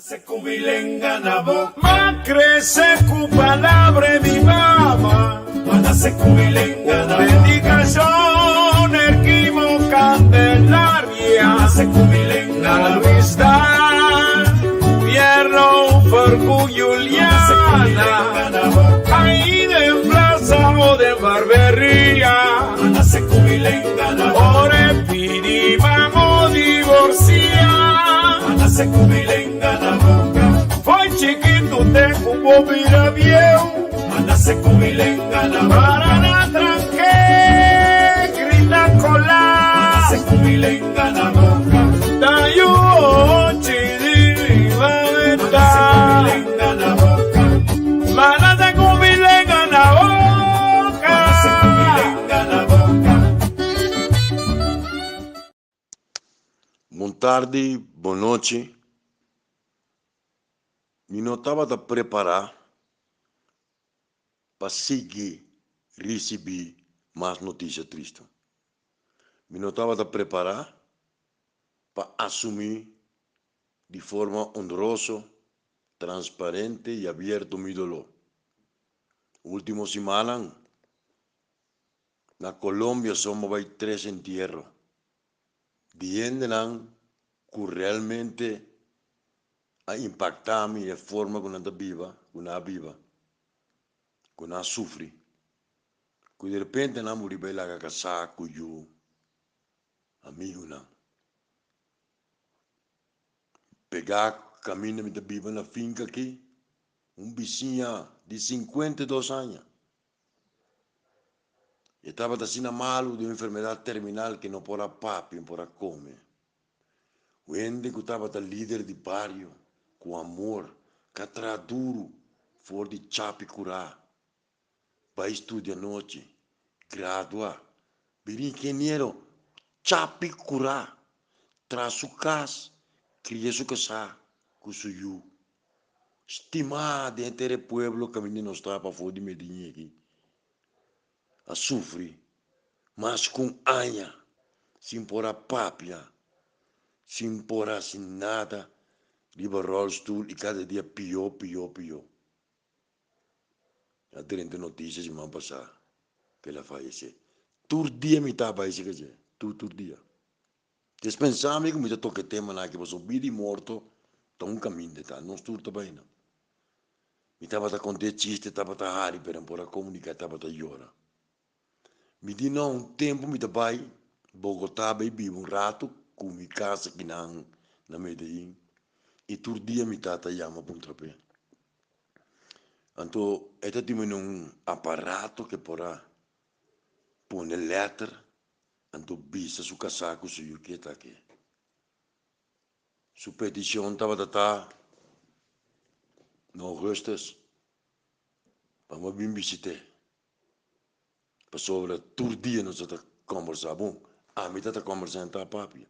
Se kumilenga na boca, ma crece cu palabra mi mamá. Cuando se kumilenga na boca, predicación erquimo candelaria. Se kumilenga na vista, pierno por Juliana. Ahí de plaza o de barbería. Cuando se kumilenga na boca, ore pidi vamos divorciar. Cuando se kumilenga na boca, foi chiquito te cubo vira viejo. Cuando se kumilenga na boca, para na tranque, grita cola. Cuando se kumilenga na boca, da yo chidi va veta. Cuando se kumilenga na boca, mana se kumilenga na boca. Cuando se kumilenga na boca. Boa tarde, boa noite. Eu não estava a preparar para seguir, receber mais notícias tristes. Eu não estava a preparar para assumir de forma honrosa, transparente e aberta o meu dolor. Última semana, na Colômbia, somos 3 entierros. Diendenan que realmente a impactar-me de forma que não viva, que não sofre, que de repente não morri bem lá casar com o amigo não. Pegar caminho me viva na finca aqui, vizinho de 52 anos. E estava assim malo de uma enfermidade terminal que não pode papi, não pode comer. O ende que estava líder de barrio, com amor, que atrás duro, for de chape curar. Vai estudar à noite, graduar, vir engenheiro, chape curar, traz o casa, cria sua casa, com o seu. Estimar dentro do pueblo que a menina está para fora de Medellín aqui. A sofrer, mas com anha, sem pôr a pápia, sem pôr assim nada, liberou o stool e cada dia pior. A 30 notícias de semana passada, que ela faleceu. Todo dia me estava isso, quer dizer, todo dia. Dispensava que me toque tema lá, que passou vida e morto, está caminho de tal, não estou bem, não. Me estava a contar chiste, estava a rari, para não comunicar, estava a chorar. Me disse, não, tempo me vai, Bogotá, vive rato, com minha casa aqui na Medellín, e todo dia me tata chama para trapé. Então, este tinha aparato que porá pôr letra, então bisa su casaco, su que está aqui. Sua petição estava no Augustus, vamos vir visitar. Sobre todo dia nós estamos conversando. A mim está conversando com a papi.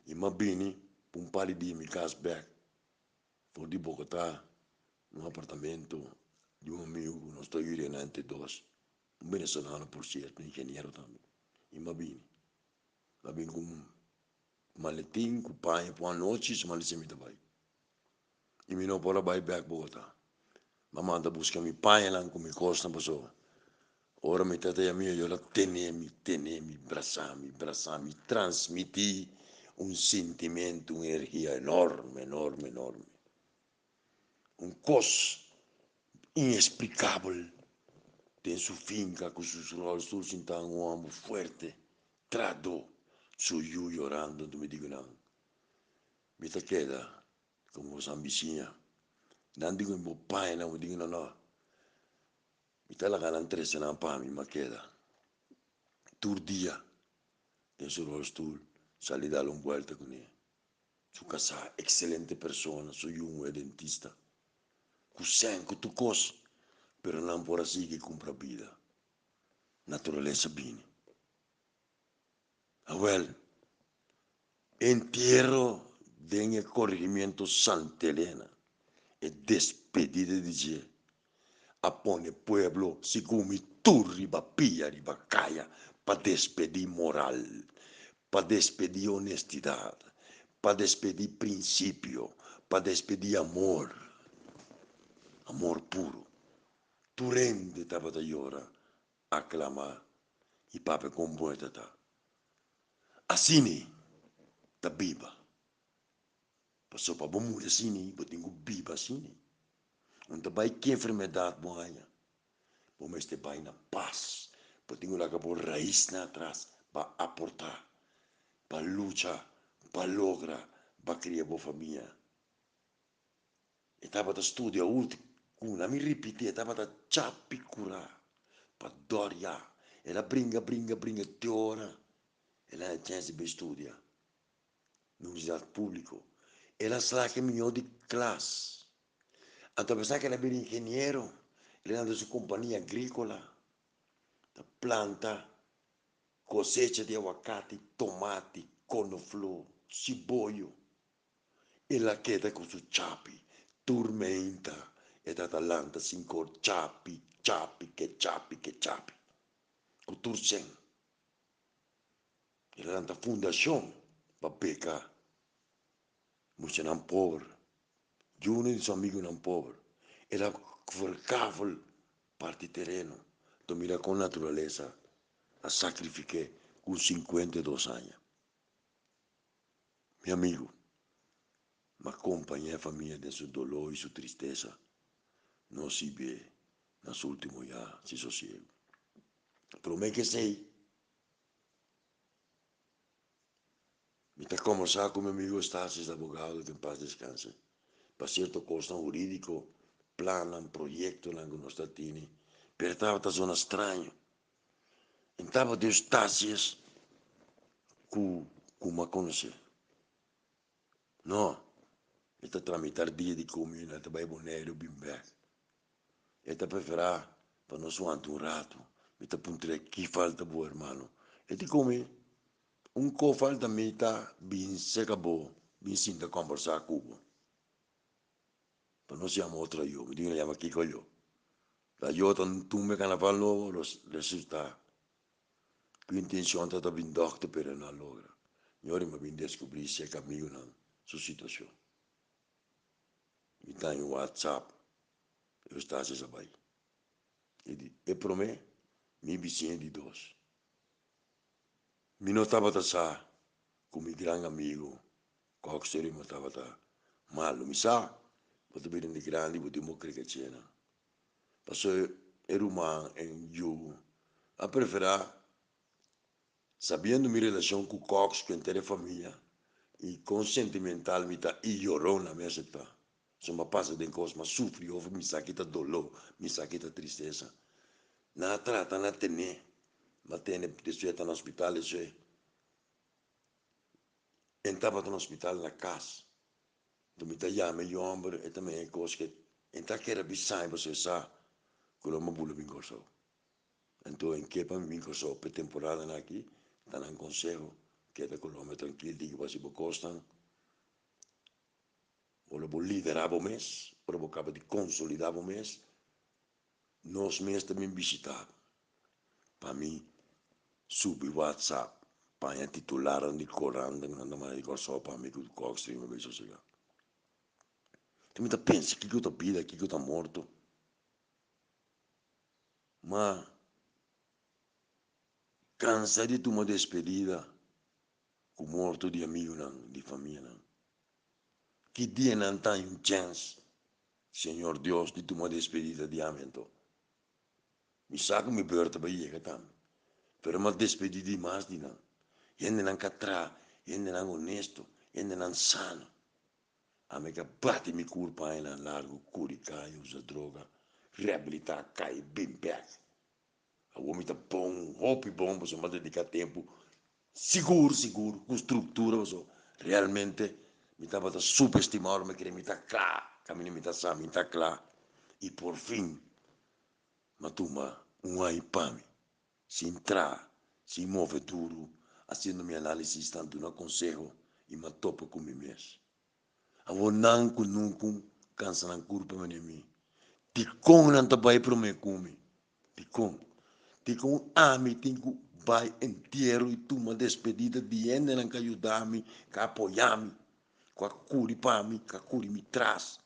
E eu vim par de dias, me casa back. Fui de Bogotá, num apartamento de amigo, nós estamos aí em 92. Venezolano, por certo, engenheiro também. E eu vim com maletim, com pai, por uma noite, e maletim me vai. E me não pode ir back Bogotá. Mas manda buscar meu pai lá, com minha costa, passou. Ora mi tata e mia, io la tenevi, abbracciami, trasmiti un sentimento, un'energia enorme. Un cos inexplicabile. Tem su finca, con sus rolls, tu senta un uomo forte, trado, su io llorando, tu mi dico no. Mi ta queda, come si avvicina. Non dico in boppaia, non mi dico no. Mi la ganan 13 na pami, ma queda. Tur dia, tem su rostool, sali dare un vuelta con lui. Su casa, excelente persona, su un dentista. Cusen, con tu cos, però non può sì che compra vida. Naturaleza bene. Well, entierro del corregimiento Santa Elena e despedida di Gie. Apone pueblo, sigumi turri, bapia, ribacaya, para despedir moral, para despedir honestidade, para despedir princípio, para despedir amor, amor puro. Turende estava a llorar, aclamar, e papai com boeta tá. Assim, tá biba. Passou para bom mulher assim, eu tenho biba assim. Não tá vai que enfermidade boa. Bom este vai na paz. Eu tenho lá que por raiz na atrás para aportar, para lutar, para lograr, para criar boa família. Estava a estudar último, não me repeti, estava a chapicura, para doria. Ela brinca, teora. Ela é chance de estudar. Na universidade pública. Ela sabe que é melhor de classe. Então, pensar que ela é engenheiro, ela anda em sua companhia agrícola, da planta, cosecha de aguacate, tomate, couve-flor, cibollo. Ela queda com seu chapi, tormenta, e da talanta sin cor chapi, que chapi. Com turcen. Ela anda fundação para pecar. Muitos não pobre. Juno e seu amigo não pobre. Ela forcava parte terreno. Então, mira com natureza, a sacrifiquei com 52 anos. Meu amigo, me acompanhei a família de seu dolor e sua tristeza. Não se vê, nos últimos já, se sossego. Prometo que sei. Me está conversando com meu amigo Stasis, advogado, que em paz descanse. Para certo custo jurídico, plano, projeto, que nós temos. Pero estava zona estranho. Estava de Stasis, que me conhece. Não. Está tramitar dia de comida, está bem boneiro, bem bem. Está preferar para nós aguentar rato. Está puntre que falta bom, irmão. Está come co falta mita, bem se acabou, bem sinta conversar com o. Para nós chamar outra eu, me diga chama aqui com eu. Da eu tu me carnaval novo, resulta. Que intenção está bem doctor, pero não logra. Eu me bem descobrir se é caminho na sua situação. Me está em WhatsApp. Eu estou a saber. E para mim, me vizinho de dois. Me não estava a com meu grande amigo, qual que seria, me estava mal, me sabe? Vou te pedir de grande, vou te mostrar que tinha. Passou era humano em eu, a preferir, sabendo minha relação com o Cox, com a inteira família, e com sentimental, me está e chorou na minha cidade. Se me passa de coisas, mas sofre, houve, me saquita dolor, me saquita tristeza. Na trata, na tene, mas tene, desde no hospital, isso é. Entrava no hospital na casa. Então, me chama o homem, e também é coisa que, então, que era bizarro, você sabe, que eu não vou vir com isso. Então, em que para mim, com isso, para temporada aqui, está no conselho, que é da Colômbia tranquilo, diga, você vai costar, ou eu vou liderar o mês, ou eu vou acabar de consolidar o mês, nós mês também visitar. Para mim, subir o WhatsApp, para titular de Corão, não mais de só para mim, que o Cox tem uma vez chegar. Tu me pensa, que eu estou pedindo, que eu estou morto. Mas, cansa de uma despedida com morto de amigo, não, de família. Não. Que dia não tem chance, Senhor Deus, de uma despedida de amento. Me saca me perto para ir, pero uma despedida de mais de não. Gente não catra, gente não honesto, gente não sano. A me que bate me culpa aí na largo, curica, usa droga, reabilitar, cai bem back. O homem está bom, roupa bom, você vai dedicar tempo seguro, com estrutura, você realmente me estava a subestimar, me queria me estar claro, caminho me está claro, e por fim, me toma aí para mim, se entrar, se move duro, fazendo minha análise, tanto no conselho, e me topo com mim mesmo. Eu não nunca cansa na curva para mim. Te com não está bem para mim comigo. Te com me tenho vai inteiro e tu uma despedida de gente não que ajudar-me, que apoiar-me. qua curi para mim, qua curi me traz,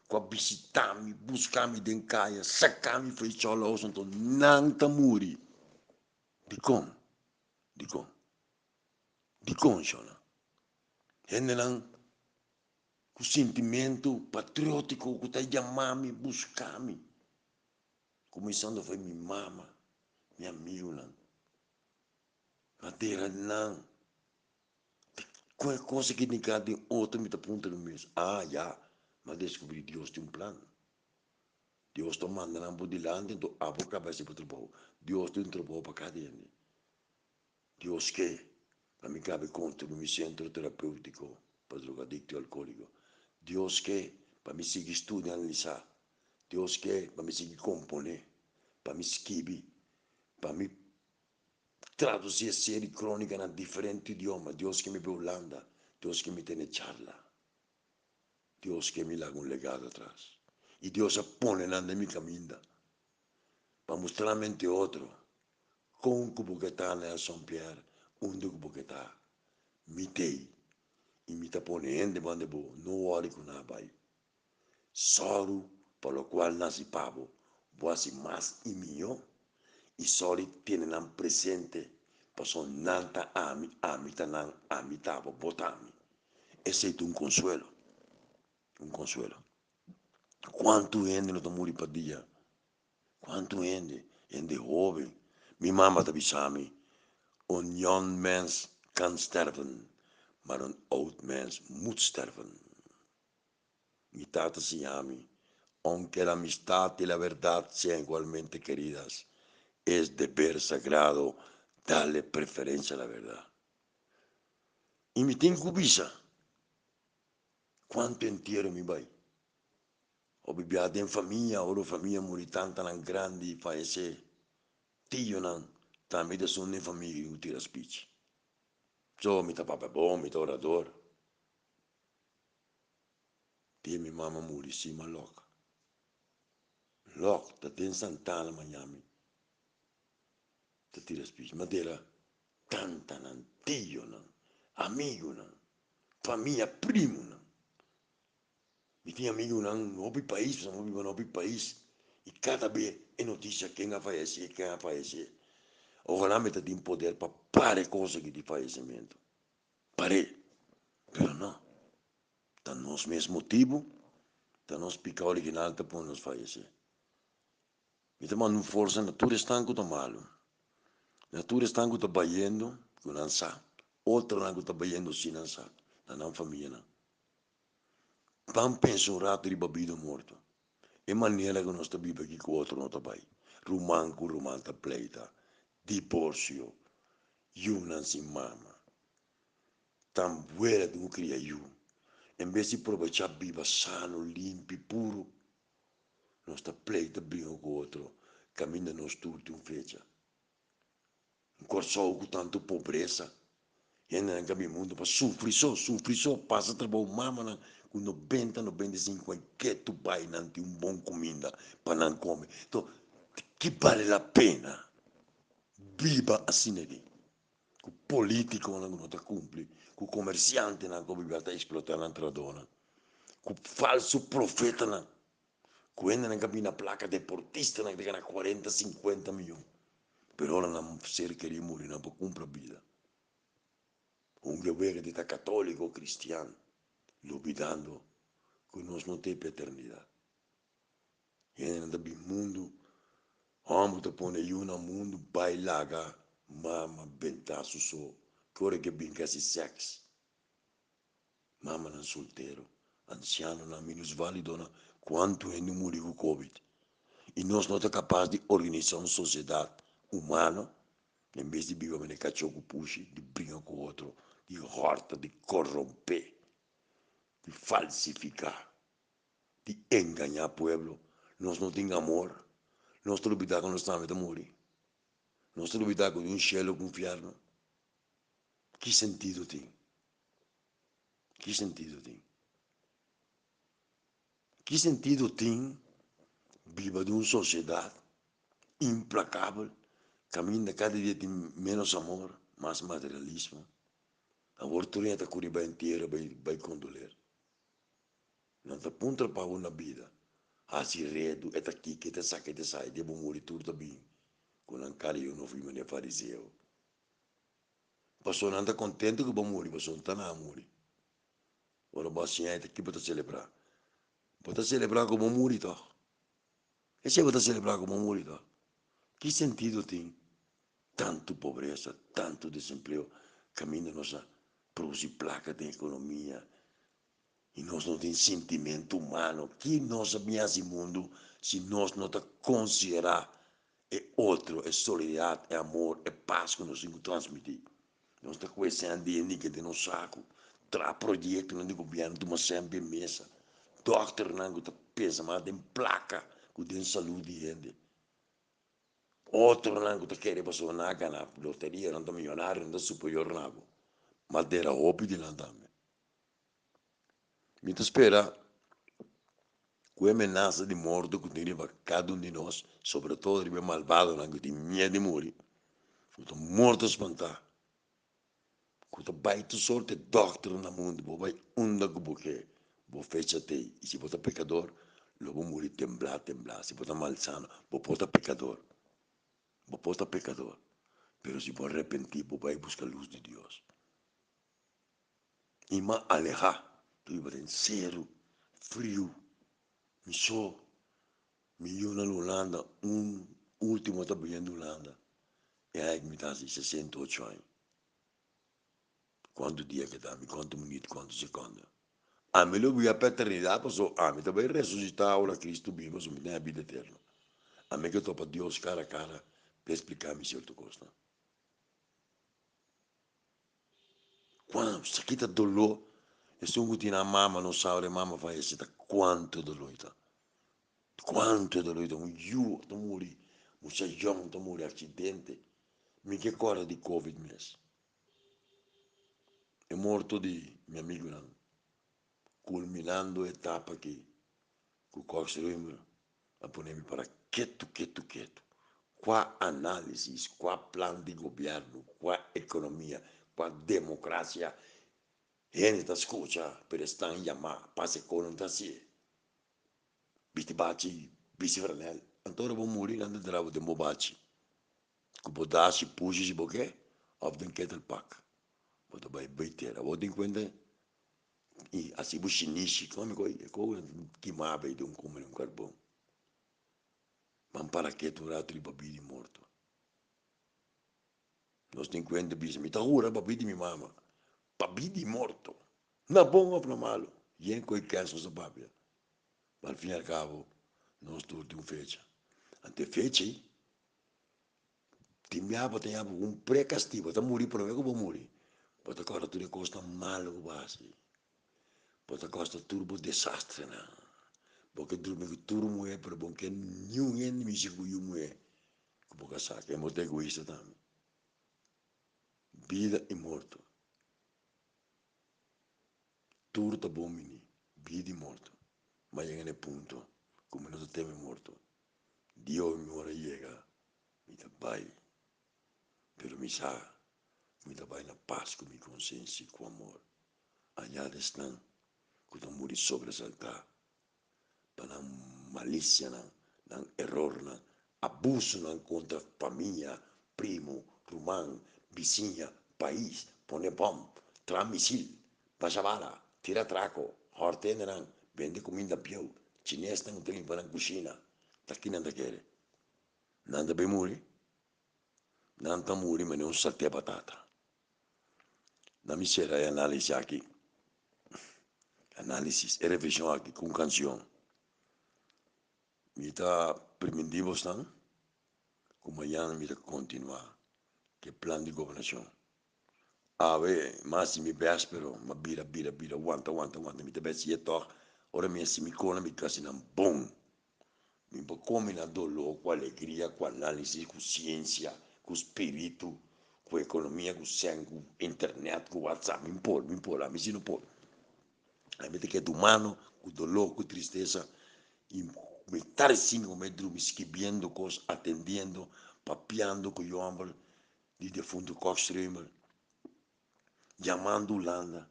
qua visitar-me, buscar-me dentro casa, sacar-me foi chola, então não tá muri. De com, chola. Gente não, com sentimento patriótico, que tá chamando-me, buscar-me. Começando foi minha mama, minha amigo não. Madeira não. Qualquer coisa que ninguém tem outro me aponta no mesmo. Já. Mas descobri que Deus tem plano. Deus está mandando por delante, então a boca vai ser para o trabalho. Deus tem um trabalho para cada um. Deus quer. Para mim cabe conta no meu centro terapêutico para drogadicto e alcoólico. Deus quer para me seguir estudando, analisar. Deus quer para me seguir componer. Para me escrever. Para me traduzir série crônica em diferente idioma. Deus que me vê Holanda. Deus que me tem charla. Deus que me larga um legado atrás. E Deus a põe na minha caminho. Para mostrar a mente outro. Com o que está na São Pierre. Onde o que está. Mitei. E me está ponendo de boa. Não olhe com nada. Vai. Soro para o qual nasce pavo. Voase mais e melhor. E sori tiene nan presente. Paso nanta ami tanan ami tavo botami. Ese es un consuelo. Un consuelo. ¿Cuánto gente no te muri para día? ¿Cuánto gente? Gente joven. Mi mamma te avisami. Un young mens kan sterven. Maar een oud mens moet sterven. Mi tata se llama. Aunque la amistad y la verdad sean igualmente queridas, es deber sagrado darle preferencia a la verdad. Y me tengo visa. ¿Cuánto entierro mi vai? O viviate in famiglia, o la famiglia morì tanta nan grandi paese. Tio nan, tamide sono in famiglia che tira spicci. So, mi ta papa bom, mi ta orador. Tio mi mamma morì, sì, ma loca. Loca, ta ten Santana, Miami. Ta tira spicci, ma dera tanta nan, tio nan, amigo nan, famiglia primo nan. Mi tinha amigo nan, novi país, não vivo novi país. E cada vez é notícia quem a fallecer, quem a fallecer. Ojalá me tenha poder para parar coisas de falecimento. Parei. Pero não. Tá nos mesmo motivo, tá nos pica original que por nos fallecer. Me tá mandando força, a natura está com o malo. A natura está com o banhando, com não sabe. Outra não está banhando sem não sabe. Não família não. Vamos pensar um rato de babido morto. É maneira que nós estamos aqui com o outro não está bem. Romã está pleita. Divórcio. Não se mama. Tan buena de um criayu. Em vez de aproveitar viva sano, limpo e puro, nós está pleita briga com o outro. Caminha nos tudo fecha. Um corso com tanto pobreza. E ainda não cabe mundo para sofrer só, passa trabalho mama com 90, 95 que tu vai não ter bom comida para não comer. Então, que vale a pena viva assim ali. O político não está cumpre, o comerciante não está explotando a outra dona, o falso profeta não, o ainda não cabe na placa deportista não ganha 40, 50 milhões, pero ora não ser querer morrer não para comprar vida. Guerreiro de estar católico ou cristiano, duvidando que nós não temos eternidade. E ainda bem mundo, homem te põe no mundo, bailaga, mama, bentaço só, que hora que brinca esse sexo. Mama não solteiro, anciano não menos válido, quanto é no morrer com Covid. E nós não somos capazes de organizar uma sociedade humana, em vez de viver em cachorro puxe, de brigar com o outro, de horta, de corromper, de falsificar, de enganar o povo. Nós não temos amor, nós estamos olvidando que nós estamos a morrer. Nós estamos olvidando que um cielo com inferno. Que sentido tem? Que sentido tem? Que sentido tem viver de uma sociedade implacável, caminha cada dia tem menos amor, mais materialismo, A oportunidade está curiba inteira vai condoler. Não está punta para uma vida. Assim redo, é aqui que te saca e te sai, devo morrer tudo também. Quando ancora eu não fui mané fariseu. Passou não está contente que vou morrer, passou não está na morrer. Ora, você é aqui para celebrar. Para celebrar como morrer, tá? E se para celebrar como morrer, tá? Que sentido tem? Tanto pobreza, tanto desemprego, caminha nossa produzir placa de economia. E nós não temos sentimento humano. Que nós esse mundo se nós não considerar é outro, é solidariedade, é amor, é paz que nós temos que transmitir. Nós estamos conhecendo de que tem no saco. Tra projeto no governo, toma sempre mesa. Doctor não está pesa, mas tem placa que tem saúde gente. Outro não está querendo passar na gana, loteria, não está milionário, não está superior não. Mas era hobby de lá também. Me espera com a ameaça de morte que tem cada um de nós, sobretudo o malvado, que tem medo de morrer. Estou morto a espantar. Quando vai tu sorte doctor no mundo, vou vai onda que você, vou fecha te. E se você é pecador, logo morrer temblar. Se você é malsano, você é pecador. Você é pecador. Mas se você arrepentir, você vai buscar a luz de Deus. E mais alejar, tu vai ter zero, frio, me só, milhão na Holanda, último está vendo Holanda. E aí me dá 68 anos. Quanto dia que dá, quanto minuto, quanto segundo. A melhor via paternidade, passou, me também ressuscitar a Cristo vivo, me tem a vida eterna. A mim que eu estou para Deus cara a cara, para explicar-me certo coisa. Quando se quita dolor, e se um tem a mama, não sabe, a mama faz isso, quanto dolor está. Quanto dolor está, eu morri, um sejão, eu morri, acidente, me que corre de Covid mesmo. É morto de meu amigo, não. Culminando a etapa que o Coxer a poner para quieto. Qual análise, qual plano de governo, qual economia, qual democracia, gente escuta, per estar em chamar, passe com um tassi, viste bate, viste franel, então vou morrer lá dentro da bobate, que bodasse, puxa se boquê, of den ketelpak, bodo vai baiter, vou ter conta, e assim o chinês, como que mabe de comer carvão, mas para que tu rato de babi morto. Nós temos conta, bis, me tá ura babi de minha mama. Babidi morto. Na bom ou na malo. E em coi canso sa babia. Mas al fim e al cabo, nós tudo fecha. Ante fecha, tem um pré-castigo. Está morrer por eu vou morrer. Pode agora tudo costa malo base. Pode costa turbo desastre na. Porque turbo que turbo moe, pero porque nenhum me seguro moe. Porque sabe, é muito egoísta também. Vida e morto. Tudo tá bom, menino. Vida e morto. Mas chega no ponto, como nós temos morto. Dios me hora llega, me da pai, pero me sabe, me da pai na paz com minha consciência e com amor. Allá estão, quando morri sobressaltar, para não malícia, não error, não abuso não contra família, primo, irmão, vizinha, país, pone bom, traz missil, passa bala, tira traco, hortena não, vende comida pior, chinês não tem limpa na cozinha, tá aqui não tá querendo. Nada bem morrer. Não está morrendo, mas não saltei a batata. Na miséria é análise aqui. Análise e revisão aqui com canção. Me está primitivo, estão? Como amanhã me está continuar. Que plano de governação. Mas me véspero, mas bira, aguanta. Me está bem se ora me se me cona, me casi não bom. Me come na dolor, com alegria, com análise, com ciência, com espírito, com economia, com sangue, com internet, com WhatsApp, me impor, a mim se não pode. A mim tem que é humano, com dolor, com tristeza, e me estar assim, como me escrevendo coisas, atendendo, papiando com o homem, de defunto Coxstreamer, llamando Holanda.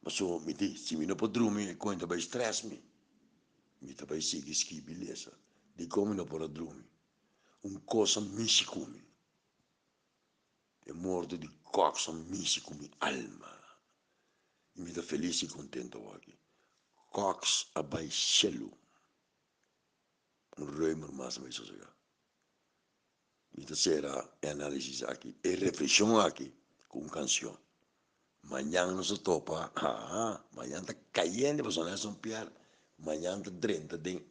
Mas so, me diz, se me não pode dormir, conta vai stress-me. Me também sigue ski, beleza. De como não pode dormir. Coisa mexi come. É morto de coxa mexi come alma. E me dá feliz e contente aqui. Cox abaixelo. Ruimer mais vai sossegar. Me dá será análise aqui. E reflexão aqui com canção. Amanhã não se topa. Amanhã está caindo, mas não é só piar. Amanhã está 30 de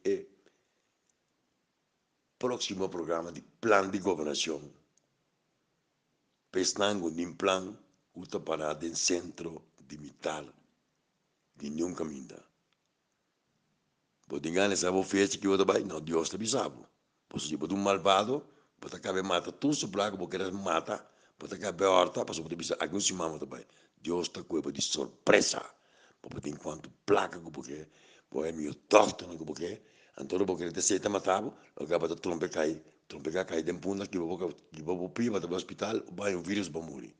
próximo programa de plano de governação. Pensando em plano, uta para o centro de metal de nenhum caminho. Pode enganar essa festa que eu vai, não, Deus te avisava. Pois se pode malvado, pode acabar mata tudo se placa, porque eles mata, pode acabar horta, pois pode avisar algum se mama também. Deus está com de surpresa, porque enquanto placa porque pode meu doctor não porque Antônio porque ele se matava, acaba de trompe cai dentro punda que vou piva do hospital, vai um vírus para morrer.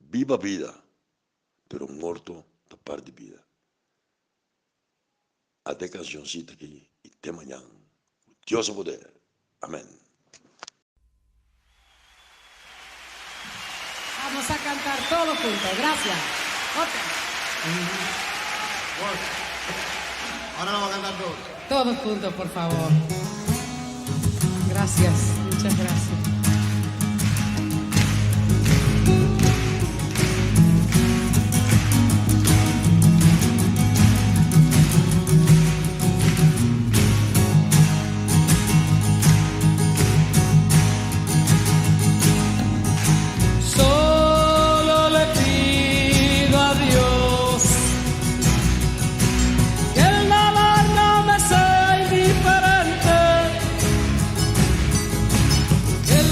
Viva a vida, pero morto da parte de vida. Até cançãozinha aqui e até amanhã. Deus o poder. Amém. Vamos a cantar todos juntos. Gracias. Otra. Ahora lo vamos a cantar todos. Todos juntos, por favor. Gracias. Muchas gracias. Solo le pido a Dios que el dolor no me sea indiferente, que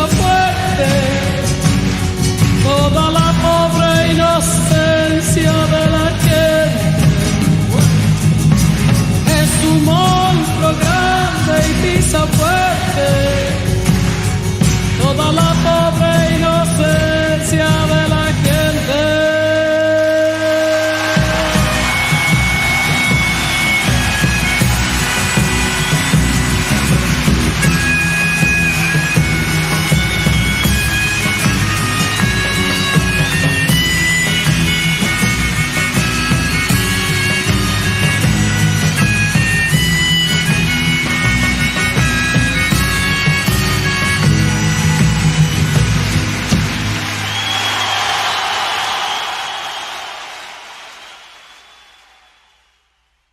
fuerte toda la